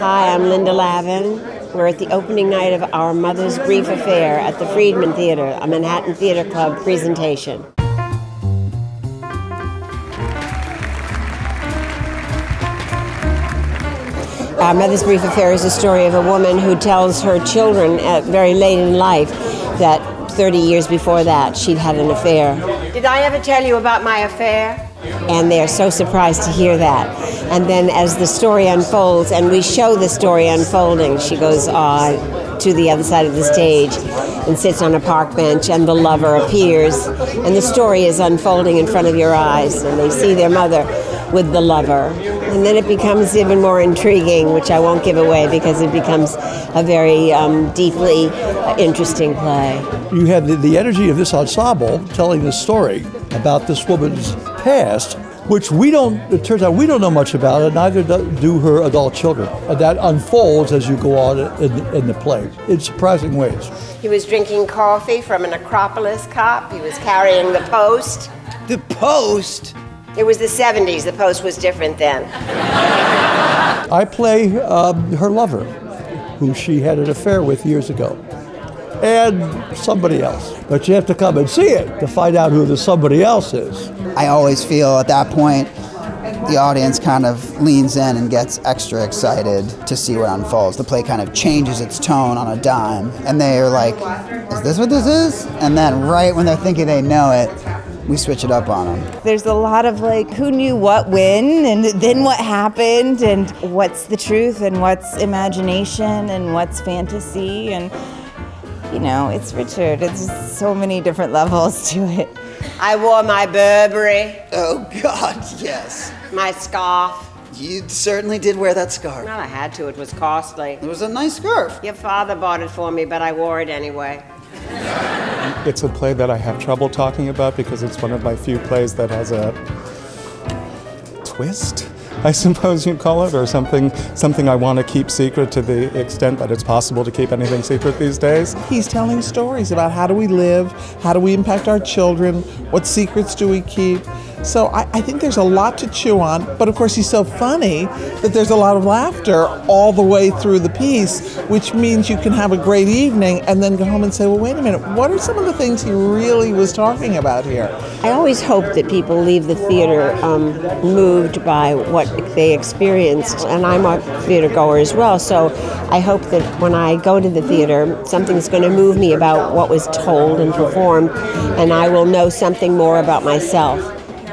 Hi, I'm Linda Lavin. We're at the opening night of Our Mother's Brief Affair at the Friedman Theatre, a Manhattan Theatre Club presentation. Our Mother's Brief Affair is a story of a woman who tells her children very late in life that 30 years before that she'd had an affair. Did I ever tell you about my affair? And they are so surprised to hear that. And then as the story unfolds, and we show the story unfolding, she goes to the other side of the stage and sits on a park bench, and the lover appears, and the story is unfolding in front of your eyes, and they see their mother with the lover. And then it becomes even more intriguing, which I won't give away because it becomes a very deeply interesting play. You have the energy of this ensemble telling this story about this woman's past, which it turns out we don't know much about, and neither do her adult children. And that unfolds as you go on in the play in surprising ways. He was drinking coffee from an Acropolis cup. He was carrying the Post. The Post? It was the 70s. The Post was different then. I play her lover, who she had an affair with years ago, and somebody else. But you have to come and see it to find out who the somebody else is. I always feel at that point the audience kind of leans in and gets extra excited to see what unfolds. The play kind of changes its tone on a dime, and they're like, is this what this is? And then right when they're thinking they know it, we switch it up on them. There's a lot of like, who knew what when, and then what happened, and what's the truth, and what's imagination, and what's fantasy, and you know, it's Richard. It's just so many different levels to it. I wore my Burberry. Oh God, yes. My scarf. You certainly did wear that scarf. Well, I had to. It was costly. It was a nice scarf. Your father bought it for me, but I wore it anyway. It's a play that I have trouble talking about because it's one of my few plays that has a twist, I suppose you'd call it, or something I want to keep secret to the extent that it's possible to keep anything secret these days. He's telling stories about how do we live, how do we impact our children, what secrets do we keep. So I think there's a lot to chew on, but of course he's so funny that there's a lot of laughter all the way through the piece, which means you can have a great evening and then go home and say, well, wait a minute, what are some of the things he really was talking about here? I always hope that people leave the theater moved by what they experienced, and I'm a theater goer as well, so I hope that when I go to the theater, something's going to move me about what was told and performed, and I will know something more about myself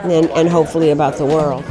and hopefully about the world.